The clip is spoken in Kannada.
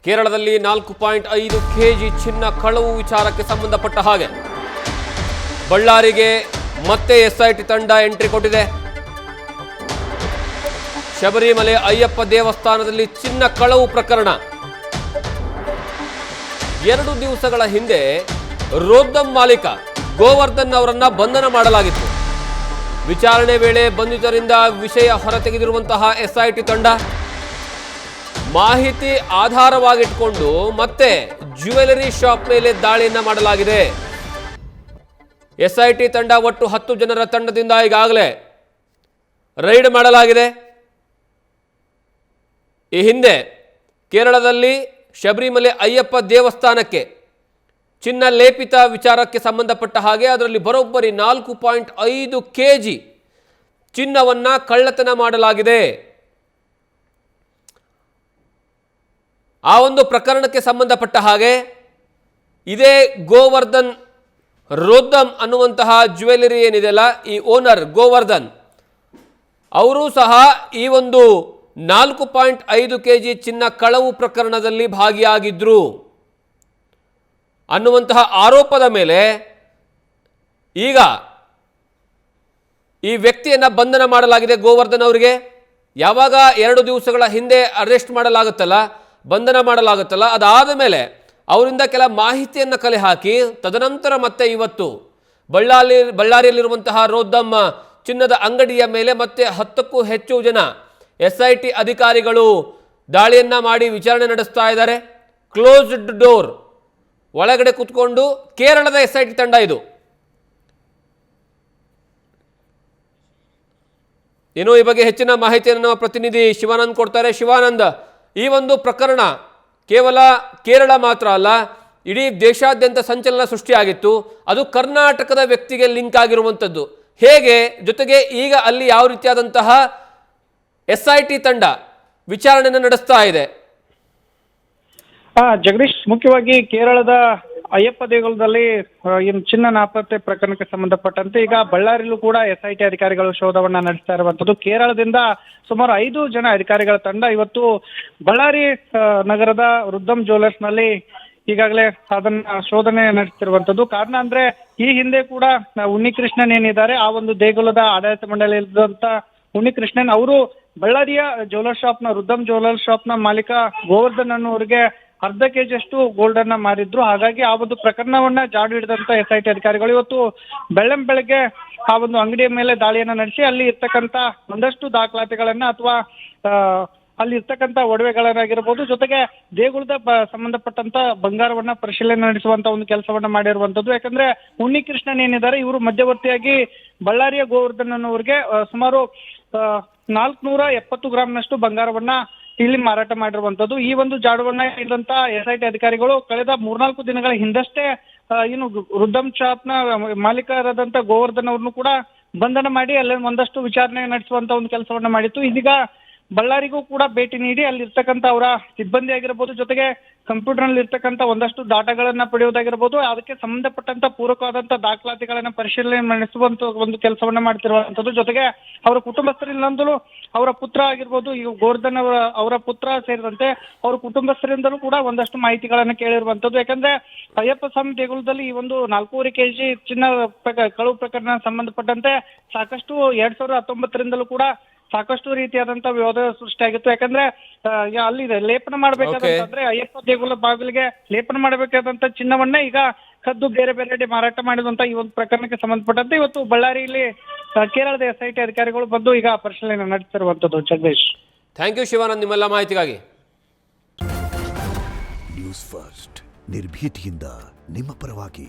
ಕೇರಳದಲ್ಲಿ 4.5 ಕೆಜಿ ಚಿನ್ನ ಕಳವು ವಿಚಾರಕ್ಕೆ ಸಂಬಂಧಪಟ್ಟ ಹಾಗೆ ಬಳ್ಳಾರಿಗೆ ಮತ್ತೆ ಎಸ್ಐಟಿ ತಂಡ ಎಂಟ್ರಿ ಕೊಟ್ಟಿದೆ. ಶಬರಿಮಲೆ ಅಯ್ಯಪ್ಪ ದೇವಸ್ಥಾನದಲ್ಲಿ ಚಿನ್ನ ಕಳವು ಪ್ರಕರಣ. 2 ದಿವಸಗಳ ಹಿಂದೆ ರೋದ್ದಂ ಮಾಲೀಕ ಗೋವರ್ಧನ್ ಅವರನ್ನ ಬಂಧನ ಮಾಡಲಾಗಿತ್ತು. ವಿಚಾರಣೆ ವೇಳೆ ಬಂಧಿತರಿಂದ ವಿಷಯ ಹೊರತೆಗೆದಿರುವಂತಹ ಎಸ್ಐಟಿ ತಂಡ ಮಾಹಿತಿ ಆಧಾರವಾಗಿಟ್ಕೊಂಡು ಮತ್ತೆ ಜ್ಯುವೆಲರಿ ಶಾಪ್ ಮೇಲೆ ದಾಳಿಯನ್ನ ಮಾಡಲಾಗಿದೆ. ಎಸ್ಐಟಿ ತಂಡ ಒಟ್ಟು 10 ಜನರ ತಂಡದಿಂದ ಈಗಾಗಲೇ ರೈಡ್ ಮಾಡಲಾಗಿದೆ. ಈ ಹಿಂದೆ ಕೇರಳದಲ್ಲಿ ಶಬರಿಮಲೆ ಅಯ್ಯಪ್ಪ ದೇವಸ್ಥಾನಕ್ಕೆ ಚಿನ್ನ ಲೇಪಿತ ವಿಚಾರಕ್ಕೆ ಸಂಬಂಧಪಟ್ಟ ಹಾಗೆ ಅದರಲ್ಲಿ ಬರೋಬ್ಬರಿ 4.5 ಕೆಜಿ ಚಿನ್ನವನ್ನ ಕಳ್ಳತನ ಮಾಡಲಾಗಿದೆ. ಆ ಒಂದು ಪ್ರಕರಣಕ್ಕೆ ಸಂಬಂಧಪಟ್ಟ ಹಾಗೆ ಇದೇ ಗೋವರ್ಧನ್ ರೋದ್ದಂ ಅನ್ನುವಂತಹ ಜ್ಯುವೆಲರಿ ಏನಿದೆಯಲ್ಲ, ಈ ಓನರ್ ಗೋವರ್ಧನ್ ಅವರು ಸಹ ಈ ಒಂದು 4.5 ಕೆಜಿ ಚಿನ್ನ ಕಳವು ಪ್ರಕರಣದಲ್ಲಿ ಭಾಗಿಯಾಗಿದ್ರು ಅನ್ನುವಂತಹ ಆರೋಪದ ಮೇಲೆ ಈಗ ಈ ವ್ಯಕ್ತಿಯನ್ನ ಬಂಧನ ಮಾಡಲಾಗಿದೆ. ಗೋವರ್ಧನ್ ಅವರಿಗೆ ಯಾವಾಗ 2 ದಿವಸಗಳ ಹಿಂದೆ ಅರೆಸ್ಟ್ ಮಾಡಲಾಗುತ್ತಲ್ಲ, ಬಂಧನ ಮಾಡಲಾಗುತ್ತಲ್ಲ, ಅದಾದ ಮೇಲೆ ಅವರಿಂದ ಕೆಲ ಮಾಹಿತಿಯನ್ನು ಕಲೆ ಹಾಕಿ ತದನಂತರ ಮತ್ತೆ ಇವತ್ತು ಬಳ್ಳಾರಿಯಲ್ಲಿರುವಂತಹ ರೋದ್ದಂ ಚಿನ್ನದ ಅಂಗಡಿಯ ಮೇಲೆ ಮತ್ತೆ 10ಕ್ಕೂ ಹೆಚ್ಚು ಜನ ಎಸ್ಐಟಿ ಅಧಿಕಾರಿಗಳು ದಾಳಿಯನ್ನ ಮಾಡಿ ವಿಚಾರಣೆ ನಡೆಸ್ತಾ ಇದ್ದಾರೆ. ಕ್ಲೋಸ್ಡ್ ಡೋರ್ ಒಳಗಡೆ ಕೂತ್ಕೊಂಡು ಕೇರಳದ ಎಸ್ಐಟಿ ತಂಡ ಇದು. ಇನ್ನು ಈ ಬಗ್ಗೆ ಹೆಚ್ಚಿನ ಮಾಹಿತಿಯನ್ನು ನಮ್ಮ ಪ್ರತಿನಿಧಿ ಶಿವಾನಂದ್ ಕೊಡ್ತಾರೆ. ಶಿವಾನಂದ್, ಈ ಒಂದು ಪ್ರಕರಣ ಕೇವಲ ಕೇರಳ ಮಾತ್ರ ಅಲ್ಲ, ಇಡೀ ದೇಶಾದ್ಯಂತ ಸಂಚಲನ ಸೃಷ್ಟಿಯಾಗಿತ್ತು. ಅದು ಕರ್ನಾಟಕದ ವ್ಯಕ್ತಿಗೆ ಲಿಂಕ್ ಆಗಿರುವಂಥದ್ದು ಹೇಗೆ, ಜೊತೆಗೆ ಈಗ ಅಲ್ಲಿ ಯಾವ ರೀತಿಯಾದಂತಹ ಎಸ್ಐಟಿ ತಂಡ ವಿಚಾರಣೆಯನ್ನು ನಡೆಸ್ತಾ ಇದೆ? ಜಗದೀಶ್, ಮುಖ್ಯವಾಗಿ ಕೇರಳದ ಅಯ್ಯಪ್ಪ ದೇಗುಲದಲ್ಲಿ ಚಿನ್ನ ನಾಪತ್ತೆ ಪ್ರಕರಣಕ್ಕೆ ಸಂಬಂಧಪಟ್ಟಂತೆ ಈಗ ಬಳ್ಳಾರಿಯಲ್ಲೂ ಕೂಡ ಎಸ್ಐಟಿ ಅಧಿಕಾರಿಗಳು ಶೋಧವನ್ನ ನಡೆಸ್ತಾ ಇರುವಂತದ್ದು. ಕೇರಳದಿಂದ ಸುಮಾರು 5 ಜನ ಅಧಿಕಾರಿಗಳ ತಂಡ ಇವತ್ತು ಬಳ್ಳಾರಿ ನಗರದ ರುದ್ದಂ ಜ್ಯುವೆಲರ್ಸ್ ನಲ್ಲಿ ಈಗಾಗಲೇ ಅದನ್ನ ಶೋಧನೆ ನಡೆಸ್ತಿರುವಂತದ್ದು. ಕಾರಣ ಅಂದ್ರೆ ಈ ಹಿಂದೆ ಕೂಡ ಉನ್ನಿಕೃಷ್ಣನ್ ಏನಿದ್ದಾರೆ, ಆ ಒಂದು ದೇಗುಲದ ಆಡಳಿತ ಮಂಡಳಿಯಲ್ಲಿದ್ದಂತ ಉನ್ನಿಕೃಷ್ಣನ್ ಅವರು ಬಳ್ಳಾರಿಯ ಜ್ಯುವೆಲರ್ ಶಾಪ್ನ ರುದ್ದಂ ಜ್ಯುವೆಲರ್ ಶಾಪ್ನ ಮಾಲೀಕ ಗೋವರ್ಧನ್ ಅನ್ನೋರಿಗೆ 1/2 ಕೆಜಿ ಅಷ್ಟು ಗೋಲ್ಡ್ ಅನ್ನ ಮಾರಿದ್ರು. ಹಾಗಾಗಿ ಆ ಒಂದು ಪ್ರಕರಣವನ್ನ ಜಾಡು ಹಿಡಿದಂತ ಎಸ್ಐಟಿ ಅಧಿಕಾರಿಗಳು ಇವತ್ತು ಬೆಳಗ್ಗೆ ಆ ಒಂದು ಅಂಗಡಿಯ ಮೇಲೆ ದಾಳಿಯನ್ನ ನಡೆಸಿ ಅಲ್ಲಿ ಇರ್ತಕ್ಕಂತ ಒಂದಷ್ಟು ದಾಖಲಾತಿಗಳನ್ನ ಅಥವಾ ಅಲ್ಲಿ ಇರ್ತಕ್ಕಂತ ಒಡವೆಗಳನ್ನಾಗಿರ್ಬೋದು, ಜೊತೆಗೆ ದೇಗುಲದ ಸಂಬಂಧಪಟ್ಟಂತ ಬಂಗಾರವನ್ನ ಪರಿಶೀಲನೆ ನಡೆಸುವಂತ ಒಂದು ಕೆಲಸವನ್ನ ಮಾಡಿರುವಂತದ್ದು. ಯಾಕಂದ್ರೆ ಉನ್ನಿಕೃಷ್ಣನ್ ಏನಿದ್ದಾರೆ, ಇವರು ಮಧ್ಯವರ್ತಿಯಾಗಿ ಬಳ್ಳಾರಿಯ ಗೋವರ್ಧನ್ ಅನ್ನೋರಿಗೆ ಸುಮಾರು 470 ಗ್ರಾಂನಷ್ಟು ಬಂಗಾರವನ್ನ ಇಲ್ಲಿ ಮಾರಾಟ ಮಾಡಿರುವಂತದ್ದು. ಈ ಒಂದು ಜಾಡುವನ್ನ ಹಿಡಿದಂತ ಎಸ್ಐಟಿ ಅಧಿಕಾರಿಗಳು ಕಳೆದ 3-4 ದಿನಗಳ ಹಿಂದಷ್ಟೇ ಇನ್ನು ರುದ್ದಂ ಶಾಪ್ನ ಮಾಲೀಕರಾದಂತ ಗೋವರ್ಧನ್ ಅವ್ರನ್ನು ಕೂಡ ಬಂಧನ ಮಾಡಿ ಅಲ್ಲಿ ಒಂದಷ್ಟು ವಿಚಾರಣೆ ನಡೆಸುವಂತ ಒಂದು ಕೆಲಸವನ್ನ ಮಾಡಿತ್ತು. ಇದೀಗ ಬಳ್ಳಾರಿಗೂ ಕೂಡ ಭೇಟಿ ನೀಡಿ ಅಲ್ಲಿ ಇರ್ತಕ್ಕಂಥ ಅವರ ಸಿಬ್ಬಂದಿ ಆಗಿರ್ಬೋದು, ಜೊತೆಗೆ ಕಂಪ್ಯೂಟರ್ ನಲ್ಲಿ ಇರ್ತಕ್ಕಂಥ ಒಂದಷ್ಟು ಡಾಟಾಗಳನ್ನ ಪಡೆಯುವುದಾಗಿರ್ಬೋದು, ಅದಕ್ಕೆ ಸಂಬಂಧಪಟ್ಟಂತ ಪೂರಕವಾದಂತ ದಾಖಲಾತಿಗಳನ್ನ ಪರಿಶೀಲನೆ ನಡೆಸುವಂತ ಒಂದು ಕೆಲಸವನ್ನ ಮಾಡ್ತಿರುವಂತದ್ದು. ಜೊತೆಗೆ ಅವರ ಕುಟುಂಬಸ್ಥರಿಂದಲೂ ಅವರ ಪುತ್ರ ಆಗಿರ್ಬೋದು, ಈ ಗೋವರ್ಧನ್ ಅವರ ಪುತ್ರ ಸೇರಿದಂತೆ ಅವರ ಕುಟುಂಬಸ್ಥರಿಂದಲೂ ಕೂಡ ಒಂದಷ್ಟು ಮಾಹಿತಿಗಳನ್ನ ಕೇಳಿರುವಂತದ್ದು. ಯಾಕಂದ್ರೆ ಅಯ್ಯಪ್ಪ ಸ್ವಾಮಿ ದೇಗುಲದಲ್ಲಿ ಈ ಒಂದು 4.5 ಕೆಜಿ ಚಿನ್ನ ಕಳವು ಪ್ರಕರಣ ಸಂಬಂಧಪಟ್ಟಂತೆ ಸಾಕಷ್ಟು 2019ರಿಂದಲೂ ಕೂಡ ಸಾಕಷ್ಟು ರೀತಿಯಾದಂತ ವಿವಾದ ಸೃಷ್ಟಿಯಾಗಿತ್ತು. ಯಾಕಂದ್ರೆ ಅಲ್ಲಿ ಲೇಪನ ಮಾಡ್ಬೇಕಾದಂತಂದ್ರೆ ಅಯ್ಯಪ್ಪ ದೇಗುಲ ಬಾಗಿಲಿಗೆ ಲೇಪನ ಮಾಡಬೇಕಾದಂತ ಚಿನ್ನವನ್ನ ಈಗ ಕದ್ದು ಬೇರೆ ಬೇರೆ ಮಾರಾಟ ಮಾಡಿದಂತ ಈ ಒಂದು ಪ್ರಕರಣಕ್ಕೆ ಸಂಬಂಧಪಟ್ಟಂತೆ ಇವತ್ತು ಬಳ್ಳಾರಿಯಲ್ಲಿ ಕೇರಳದ ಎಸ್ಐಟಿ ಅಧಿಕಾರಿಗಳು ಬಂದು ಈಗ ಪರಿಶೀಲನೆ ನಡೆಸಿರುವಂತದ್ದು. ಜಗದೀಶ್, ಥ್ಯಾಂಕ್ ಯು ಶಿವಾನಂದ್, ನಿಮ್ಮೆಲ್ಲ ಮಾಹಿತಿಗಾಗಿ. ನ್ಯೂಸ್ ಫಸ್ಟ್, ನಿರ್ಭೀತಿಯಿಂದ ನಿಮ್ಮ ಪರವಾಗಿ.